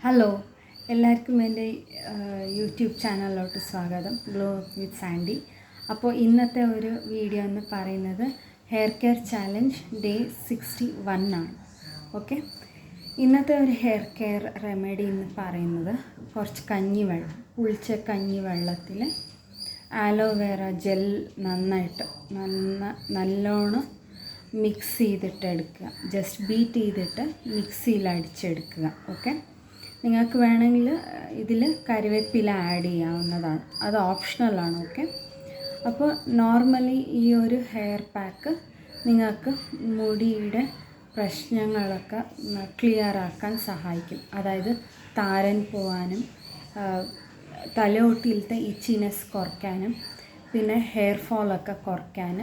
Hello, എല്ലാവർക്കും എൻ്റെ YouTube ചാനലിലോട്ട് സ്വാഗതം. ഗ്ലോ വിത്ത് സാൻഡി. അപ്പോൾ ഇന്നത്തെ ഒരു വീഡിയോ എന്ന് പറയുന്നത് ഹെയർ കെയർ ചാലഞ്ച് ഡേ 61 ആണ്. ഓക്കെ, ഇന്നത്തെ ഒരു ഹെയർ കെയർ റെമഡി എന്ന് പറയുന്നത് കുറച്ച് കഞ്ഞിവെള്ളം, പുളിച്ച കഞ്ഞിവെള്ളത്തിൽ ആലോവേറ ജെൽ നന്നായിട്ട് നല്ലോണം മിക്സ് ചെയ്തിട്ട് എടുക്കുക. ജസ്റ്റ് ബീറ്റ് ചെയ്തിട്ട് മിക്സിയിൽ അടിച്ചെടുക്കുക. ഓക്കെ, നിങ്ങൾക്ക് വേണമെങ്കിൽ ഇതിൽ കറിവേപ്പില ആഡ് ചെയ്യാവുന്നതാണ്, അത് ഓപ്ഷണലാണ്. ഓക്കെ, അപ്പോൾ നോർമലി ഈ ഒരു ഹെയർ പാക്ക് നിങ്ങൾക്ക് മുടിയുടെ പ്രശ്നങ്ങളൊക്കെ ക്ലിയർ ആക്കാൻ സഹായിക്കും. അതായത് താരൻ പോവാനും തലയോട്ടിയിലത്തെ ഇച്ചിനെസ് കുറയ്ക്കാനും പിന്നെ ഹെയർ ഫോളൊക്കെ കുറയ്ക്കാൻ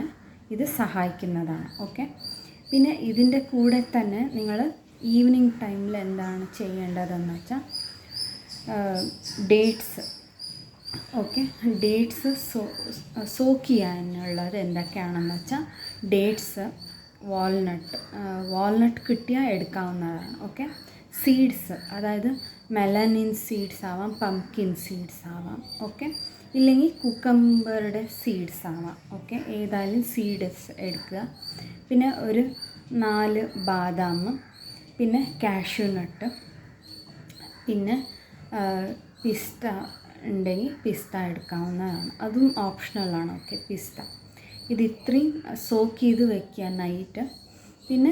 ഇത് സഹായിക്കുന്നതാണ്. ഓക്കെ, പിന്നെ ഇതിൻ്റെ കൂടെ തന്നെ നിങ്ങൾ ഈവനിങ് ടൈമിൽ എന്താണ് ചെയ്യേണ്ടതെന്ന് വെച്ചാൽ ഡേറ്റ്സ്, ഓക്കെ, ഡേറ്റ്സ് സോക്ക് ചെയ്യാനുള്ളത് എന്തൊക്കെയാണെന്ന് വെച്ചാൽ ഡേറ്റ്സ്, വാൾനട്ട് കിട്ടിയാൽ എടുക്കാവുന്നതാണ്. ഓക്കെ, സീഡ്സ്, അതായത് മെലനിൻ സീഡ്സ് ആവാം, പംകിൻ സീഡ്സ് ആവാം. ഓക്കെ, ഇല്ലെങ്കിൽ കുക്കമ്പറുടെ സീഡ്സ് ആവാം. ഓക്കെ, ഏതായാലും സീഡ്സ് എടുക്കുക. പിന്നെ ഒരു 4 ബാദാം, പിന്നെ കാഷ്യൂ നട്ട്, പിന്നെ പിസ്ത ഉണ്ടെങ്കിൽ പിസ്ത എടുക്കാവുന്നതാണ്, അതും ഓപ്ഷണലാണ്. ഓക്കെ, പിസ്ത ഇത് ഇത്രയും സോക്ക് ചെയ്ത് വയ്ക്കുക നൈറ്റ്. പിന്നെ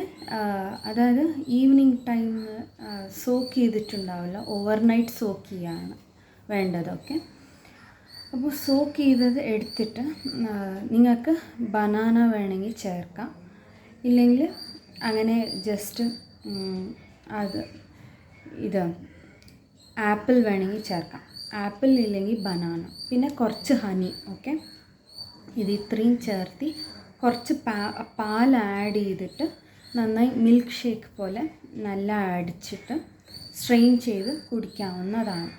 അതായത് ഈവനിങ് ടൈം സോക്ക് ചെയ്തിട്ടുണ്ടാവില്ല, ഓവർനൈറ്റ് സോക്ക് ചെയ്യാണ് വേണ്ടത്. ഓക്കെ, അപ്പോൾ സോക്ക് ചെയ്തത് എടുത്തിട്ട് നിങ്ങൾക്ക് ബനാന വേണമെങ്കിൽ ചേർക്കാം, ഇല്ലെങ്കിൽ അങ്ങനെ ജസ്റ്റ് ഇത് ആപ്പിൾ വേണമെങ്കിൽ ചേർക്കാം, ആപ്പിൾ ഇല്ലെങ്കിൽ ബനാന, പിന്നെ കുറച്ച് ഹണി. ഓക്കെ, ഇത് ഇത്രയും ചേർത്തി കുറച്ച് പാൽ ആഡ് ചെയ്തിട്ട് നന്നായി മിൽക്ക് ഷേക്ക് പോലെ നല്ല അടിച്ചിട്ട് സ്ട്രെയിൻ ചെയ്ത് കുടിക്കാവുന്നതാണ്.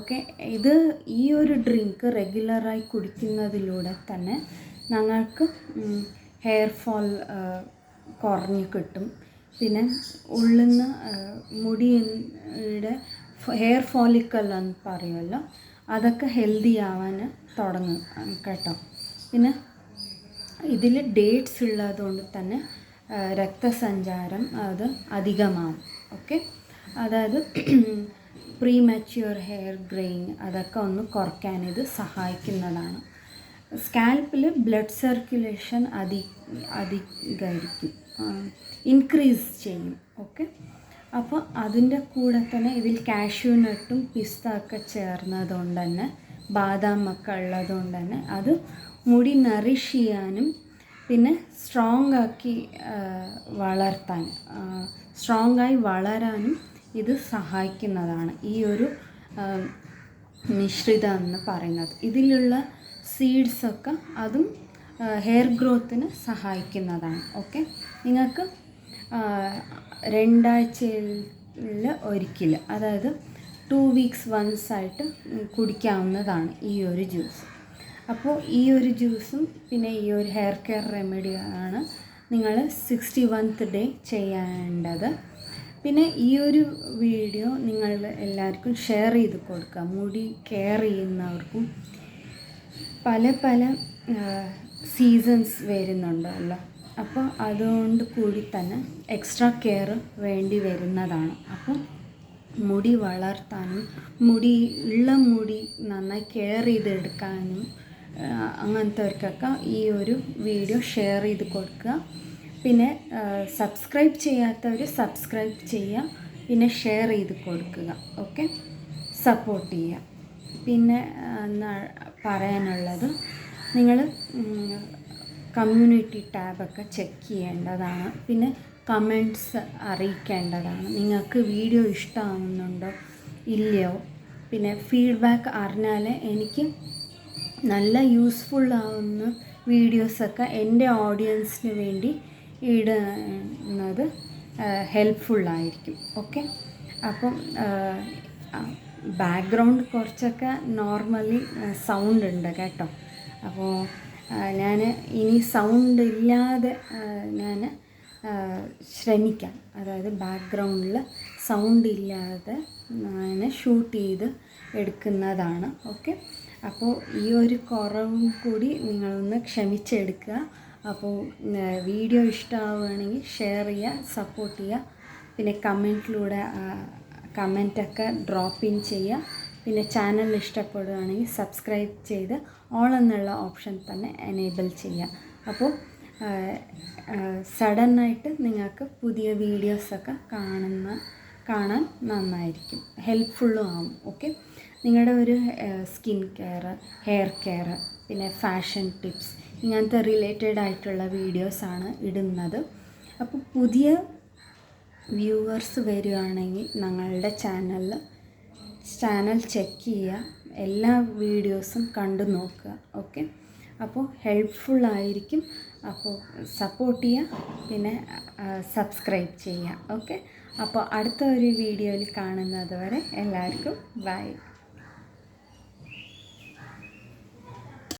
ഓക്കെ, ഇത് ഈ ഒരു ഡ്രിങ്ക് റെഗുലറായി കുടിക്കുന്നതിലൂടെ തന്നെ ഞങ്ങൾക്ക് ഹെയർ ഫോൾ കുറഞ്ഞ് കിട്ടും. പിന്നെ ഉള്ളിൽ നിന്ന് മുടിയുടെ ഹെയർ ഫോളിക്കൽ എന്ന് പറയുമല്ലോ, അതൊക്കെ ഹെൽത്തി ആവാൻ തുടങ്ങും കേട്ടോ. പിന്നെ ഇതിൽ ഡേറ്റ്സ് ഉള്ളതുകൊണ്ട് തന്നെ രക്തസഞ്ചാരം അത് അധികമാവും. ഓക്കെ, അതായത് പ്രീമാച്യൂർ ഹെയർ ഗ്രെയിൻ അതൊക്കെ ഒന്ന് കുറയ്ക്കാൻ ഇത് സഹായിക്കുന്നതാണ്. സ്കാൽപ്പിൽ ബ്ലഡ് സർക്കുലേഷൻ അധികരിക്കും, ഇൻക്രീസ് ചെയ്യും. ഓക്കെ, അപ്പോൾ അതിൻ്റെ കൂടെ തന്നെ ഇതിൽ കാഷ്യൂ നട്ടും പിസ്ത ഒക്കെ ചേർന്നതുകൊണ്ട് തന്നെ, ബാദാം ഒക്കെ ഉള്ളതുകൊണ്ട് തന്നെ അത് മുടി നറിഷ് ചെയ്യാനും പിന്നെ സ്ട്രോങ്ങായി വളരാനും ഇത് സഹായിക്കുന്നതാണ് ഈ ഒരു മിശ്രിതം എന്ന് പറയുന്നത്. ഇതിലുള്ള സീഡ്സൊക്കെ അതും ഹെയർ ഗ്രോത്തിന് സഹായിക്കുന്നതാണ്. ഓക്കെ, നിങ്ങൾക്ക് 2 ആഴ്ചയിൽ ഒരിക്കൽ, അതായത് 2 വീക്സ് വൺസ് ആയിട്ട് കുടിക്കാവുന്നതാണ് ഈ ഒരു ജ്യൂസ്. അപ്പോൾ ഈ ഒരു ജ്യൂസും പിന്നെ ഈ ഒരു ഹെയർ കെയർ റെമഡിയാണ് നിങ്ങൾ 61th ഡേ ചെയ്യേണ്ടത്. പിന്നെ ഈ ഒരു വീഡിയോ നിങ്ങൾ എല്ലാവർക്കും ഷെയർ ചെയ്ത് കൊടുക്കുക. മുടി കെയർ ചെയ്യുന്നവർക്കും പല സീസൺസ് വരുന്നുണ്ടല്ലോ, അപ്പോൾ അതുകൊണ്ട് കൂടി തന്നെ എക്സ്ട്രാ കെയർ വേണ്ടി വരുന്നതാണ്. അപ്പം മുടി വളർത്താനും മുടി നന്നായി കെയർ ചെയ്തെടുക്കാനും അങ്ങനത്തെവർക്കൊക്കെ ഈ ഒരു വീഡിയോ ഷെയർ ചെയ്ത് കൊടുക്കുക. പിന്നെ സബ്സ്ക്രൈബ് ചെയ്യാത്തവർ സബ്സ്ക്രൈബ് ചെയ്യുക, പിന്നെ ഷെയർ ചെയ്ത് കൊടുക്കുക. ഓക്കെ, സപ്പോർട്ട് ചെയ്യുക. പിന്നെ പറയാനുള്ളത്, നിങ്ങൾ കമ്മ്യൂണിറ്റി ടാബൊക്കെ ചെക്ക് ചെയ്യേണ്ടതാണ്. പിന്നെ കമൻറ്റ്സ് അറിയിക്കേണ്ടതാണ്, നിങ്ങൾക്ക് വീഡിയോ ഇഷ്ടമാവുന്നുണ്ടോ ഇല്ലയോ. പിന്നെ ഫീഡ്ബാക്ക് അറിഞ്ഞാൽ എനിക്ക് നല്ല യൂസ്ഫുള്ളാവുന്ന വീഡിയോസൊക്കെ എൻ്റെ ഓഡിയൻസിന് വേണ്ടി ഇടുന്നത് ഹെൽപ്ഫുള്ളായിരിക്കും. ഓക്കെ, അപ്പം ബാക്ക്ഗ്രൗണ്ട് കുറച്ചൊക്കെ നോർമലി സൗണ്ട് ഉണ്ട് കേട്ടോ. അപ്പോൾ ഞാൻ ഇനി സൗണ്ട് ഇല്ലാതെ ഞാൻ ശ്രമിക്കാം. അതായത് ബാക്ക്ഗ്രൗണ്ടിൽ സൗണ്ട് ഇല്ലാതെ അങ്ങനെ ഷൂട്ട് ചെയ്ത് എടുക്കുന്നതാണ്. ഓക്കെ, അപ്പോൾ ഈ ഒരു കുറവും കൂടി നിങ്ങളൊന്ന് ക്ഷമിച്ചെടുക്കുക. അപ്പോൾ വീഡിയോ ഇഷ്ടമാവുകയാണെങ്കിൽ ഷെയർ ചെയ്യുക, സപ്പോർട്ട് ചെയ്യുക. പിന്നെ കമൻറ്റിലൂടെ കമൻറ്റൊക്കെ ഡ്രോപ്പ് ഇൻ ചെയ്യുക. പിന്നെ ചാനൽ ഇഷ്ടപ്പെടുകയാണെങ്കിൽ സബ്സ്ക്രൈബ് ചെയ്ത് ഓൾ എന്നുള്ള ഓപ്ഷൻ തന്നെ എനേബിൾ ചെയ്യുക. അപ്പോൾ സഡന്നായിട്ട് നിങ്ങൾക്ക് പുതിയ വീഡിയോസൊക്കെ കാണാൻ നന്നായിരിക്കും, ഹെൽപ്ഫുള്ളും ആവും. ഓക്കെ, നിങ്ങളുടെ ഒരു സ്കിൻ കെയർ, ഹെയർ കെയർ, പിന്നെ ഫാഷൻ ടിപ്സ്, ഇങ്ങനത്തെ റിലേറ്റഡ് ആയിട്ടുള്ള വീഡിയോസാണ് ഇടുന്നത്. അപ്പോൾ പുതിയ വ്യൂവേഴ്സ് വരികയാണെങ്കിൽ ഞങ്ങളുടെ ചാനൽ ചെക്ക് ചെയ്യുക, എല്ലാ വീഡിയോസും കണ്ടു നോക്കുക. ഓക്കെ, അപ്പോൾ ഹെൽപ്ഫുള്ളായിരിക്കും. അപ്പോൾ സപ്പോർട്ട് ചെയ്യുക, പിന്നെ സബ്സ്ക്രൈബ് ചെയ്യുക. ഓക്കെ, അപ്പോൾ അടുത്ത ഒരു വീഡിയോയിൽ കാണുന്നത് വരെ എല്ലാവർക്കും ബൈ.